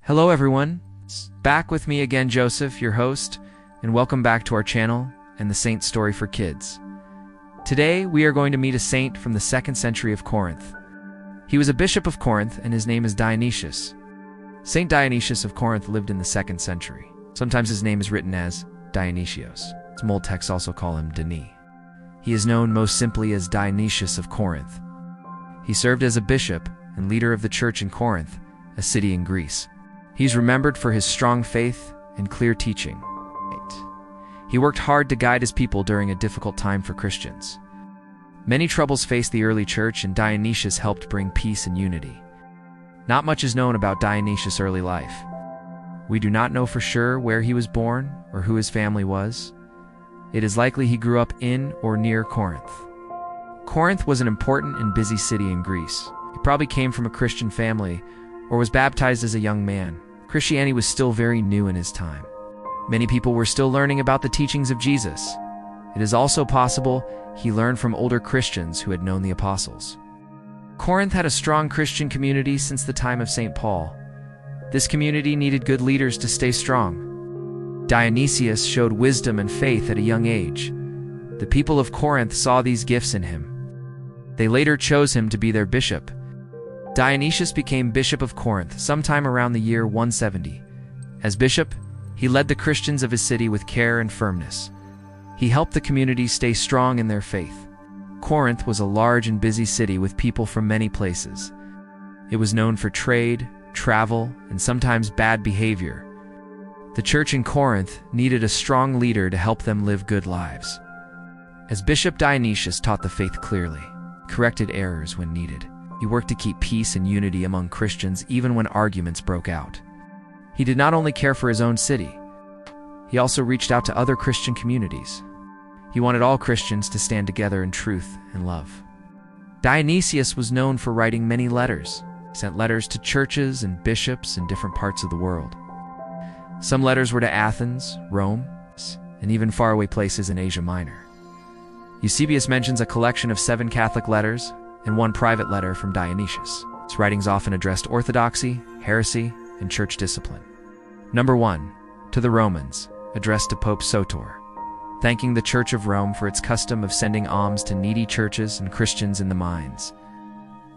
Hello everyone, back with me again, Joseph, your host, and welcome back to our channel and the Saint Story for Kids. Today we are going to meet a saint from the 2nd century of Corinth. He was a bishop of Corinth and his name is Dionysius. Saint Dionysius of Corinth lived in the 2nd century. Sometimes his name is written as Dionysios. Some old texts also call him Denis. He is known most simply as Dionysius of Corinth. He served as a bishop and leader of the church in Corinth, a city in Greece. He's remembered for his strong faith and clear teaching. He worked hard to guide his people during a difficult time for Christians. Many troubles faced the early church, and Dionysius helped bring peace and unity. Not much is known about Dionysius' early life. We do not know for sure where he was born or who his family was. It is likely he grew up in or near Corinth. Corinth was an important and busy city in Greece. He probably came from a Christian family or was baptized as a young man. Christianity was still very new in his time. Many people were still learning about the teachings of Jesus. It is also possible he learned from older Christians who had known the apostles. Corinth had a strong Christian community since the time of St. Paul. This community needed good leaders to stay strong. Dionysius showed wisdom and faith at a young age. The people of Corinth saw these gifts in him. They later chose him to be their bishop. Dionysius became Bishop of Corinth sometime around the year 170. As bishop, he led the Christians of his city with care and firmness. He helped the community stay strong in their faith. Corinth was a large and busy city with people from many places. It was known for trade, travel, and sometimes bad behavior. The church in Corinth needed a strong leader to help them live good lives. As Bishop, Dionysius taught the faith clearly, corrected errors when needed. He worked to keep peace and unity among Christians even when arguments broke out. He did not only care for his own city, he also reached out to other Christian communities. He wanted all Christians to stand together in truth and love. Dionysius was known for writing many letters. He sent letters to churches and bishops in different parts of the world. Some letters were to Athens, Rome, and even faraway places in Asia Minor. Eusebius mentions a collection of 7 Catholic letters and 1 private letter from Dionysius. His writings often addressed orthodoxy, heresy, and church discipline. Number 1. To the Romans, addressed to Pope Soter, thanking the Church of Rome for its custom of sending alms to needy churches and Christians in the mines.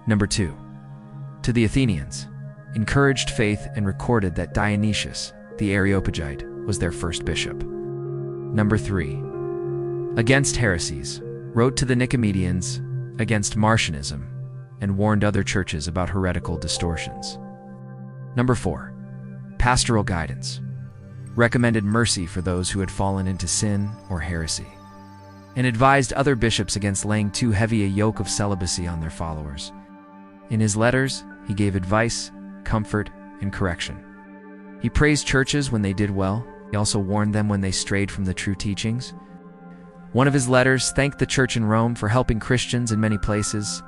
Number 2. To the Athenians, encouraged faith and recorded that Dionysius, the Areopagite, was their first bishop. Number 3. Against heresies, wrote to the Nicomedeans against Marcionism and warned other churches about heretical distortions. Number 4. Pastoral guidance, recommended mercy for those who had fallen into sin or heresy, and advised other bishops against laying too heavy a yoke of celibacy on their followers. In his letters, he gave advice, comfort, and correction. He praised churches when they did well. He also warned them when they strayed from the true teachings. One of his letters thanked the church in Rome for helping Christians in many places.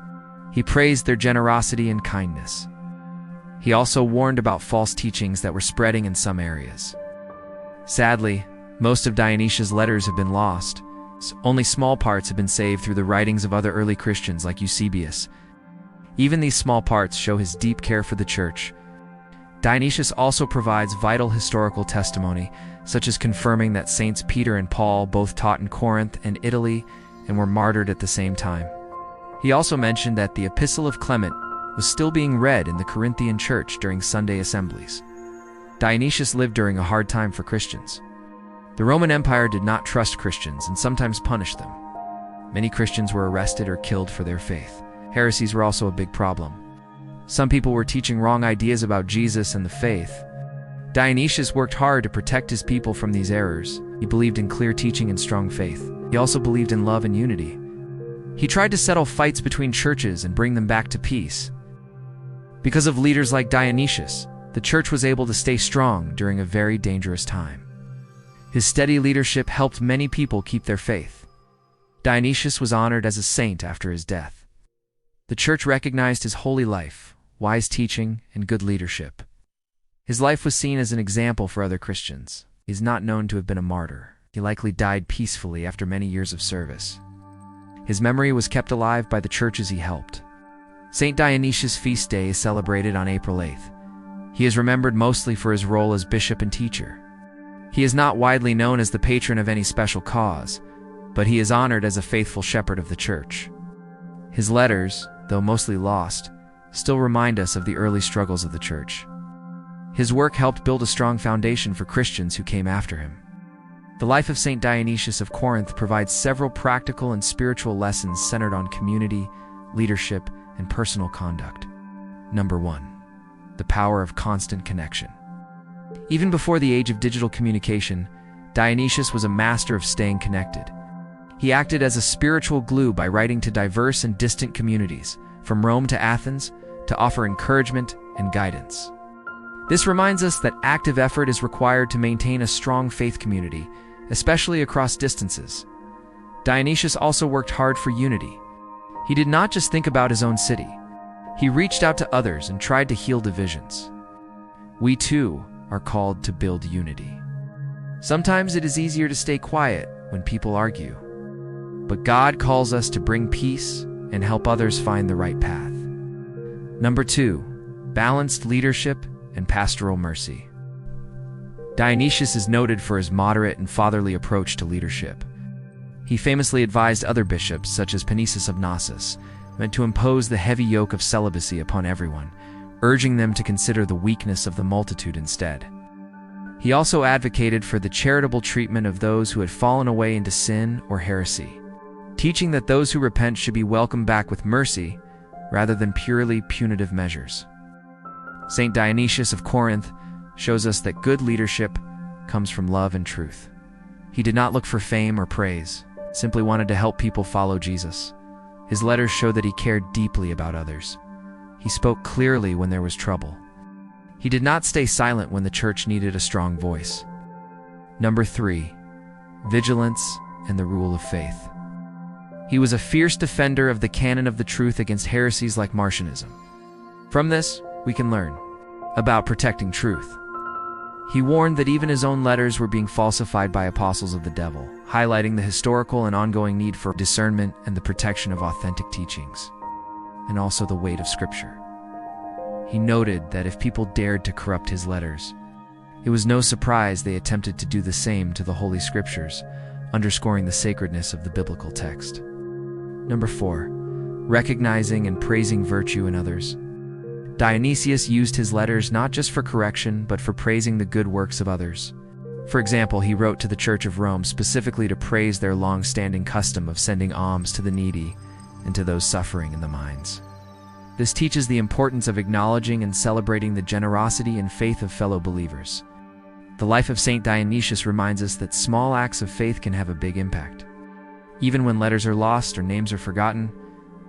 He praised their generosity and kindness. He also warned about false teachings that were spreading in some areas. Sadly, most of Dionysius' letters have been lost. Only small parts have been saved through the writings of other early Christians like Eusebius. Even these small parts show his deep care for the church. Dionysius also provides vital historical testimony, such as confirming that Saints Peter and Paul both taught in Corinth and Italy and were martyred at the same time. He also mentioned that the Epistle of Clement was still being read in the Corinthian church during Sunday assemblies. Dionysius lived during a hard time for Christians. The Roman Empire did not trust Christians and sometimes punished them. Many Christians were arrested or killed for their faith. Heresies were also a big problem. Some people were teaching wrong ideas about Jesus and the faith. Dionysius worked hard to protect his people from these errors. He believed in clear teaching and strong faith. He also believed in love and unity. He tried to settle fights between churches and bring them back to peace. Because of leaders like Dionysius, the church was able to stay strong during a very dangerous time. His steady leadership helped many people keep their faith. Dionysius was honored as a saint after his death. The church recognized his holy life, wise teaching, and good leadership. His life was seen as an example for other Christians. He is not known to have been a martyr. He likely died peacefully after many years of service. His memory was kept alive by the churches he helped. Saint Dionysius' feast day is celebrated on April 8th. He is remembered mostly for his role as bishop and teacher. He is not widely known as the patron of any special cause, but he is honored as a faithful shepherd of the church. His letters, though mostly lost, still remind us of the early struggles of the church. His work helped build a strong foundation for Christians who came after him. The life of Saint Dionysius of Corinth provides several practical and spiritual lessons centered on community, leadership, and personal conduct. Number 1. The power of constant connection. Even before the age of digital communication, Dionysius was a master of staying connected. He acted as a spiritual glue by writing to diverse and distant communities, from Rome to Athens, to offer encouragement and guidance. This reminds us that active effort is required to maintain a strong faith community, especially across distances. Dionysius also worked hard for unity. He did not just think about his own city. He reached out to others and tried to heal divisions. We too are called to build unity. Sometimes it is easier to stay quiet when people argue, but God calls us to bring peace and help others find the right path. Number 2, balanced leadership and pastoral mercy. Dionysius is noted for his moderate and fatherly approach to leadership. He famously advised other bishops, such as Dionysius of Corinth, meant to impose the heavy yoke of celibacy upon everyone, urging them to consider the weakness of the multitude instead. He also advocated for the charitable treatment of those who had fallen away into sin or heresy, teaching that those who repent should be welcomed back with mercy rather than purely punitive measures. Saint Dionysius of Corinth shows us that good leadership comes from love and truth. He did not look for fame or praise, simply wanted to help people follow Jesus. His letters show that he cared deeply about others. He spoke clearly when there was trouble. He did not stay silent when the church needed a strong voice. Number 3, vigilance and the rule of faith. He was a fierce defender of the canon of the truth against heresies like Marcionism. From this, we can learn about protecting truth. He warned that even his own letters were being falsified by apostles of the devil, highlighting the historical and ongoing need for discernment and the protection of authentic teachings, and also the weight of Scripture. He noted that if people dared to corrupt his letters, it was no surprise they attempted to do the same to the Holy Scriptures, underscoring the sacredness of the biblical text. Number 4, recognizing and praising virtue in others. Dionysius used his letters not just for correction, but for praising the good works of others. For example, he wrote to the Church of Rome specifically to praise their long-standing custom of sending alms to the needy and to those suffering in the mines. This teaches the importance of acknowledging and celebrating the generosity and faith of fellow believers. The life of Saint Dionysius reminds us that small acts of faith can have a big impact. Even when letters are lost or names are forgotten,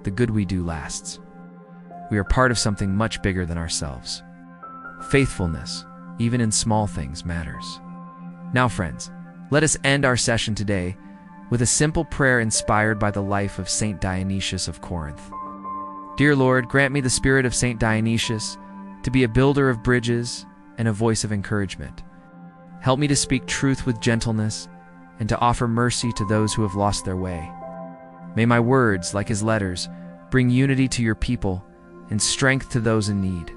the good we do lasts. We are part of something much bigger than ourselves. Faithfulness, even in small things, matters. Now, friends, let us end our session today with a simple prayer inspired by the life of Saint Dionysius of Corinth. Dear Lord, grant me the spirit of Saint Dionysius to be a builder of bridges and a voice of encouragement. Help me to speak truth with gentleness and to offer mercy to those who have lost their way. May my words, like his letters, bring unity to your people and strength to those in need.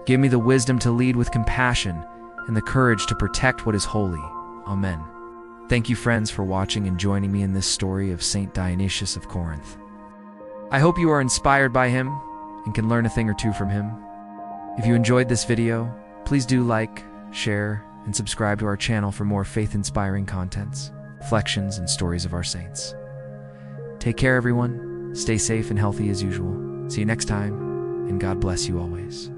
Give me the wisdom to lead with compassion and the courage to protect what is holy. Amen. Thank you, friends, for watching and joining me in this story of Saint Dionysius of Corinth. I hope you are inspired by him and can learn a thing or two from him. If you enjoyed this video, please do like, share, and subscribe to our channel for more faith-inspiring contents, reflections, and stories of our saints. Take care, everyone. Stay safe and healthy as usual. See you next time, and God bless you always.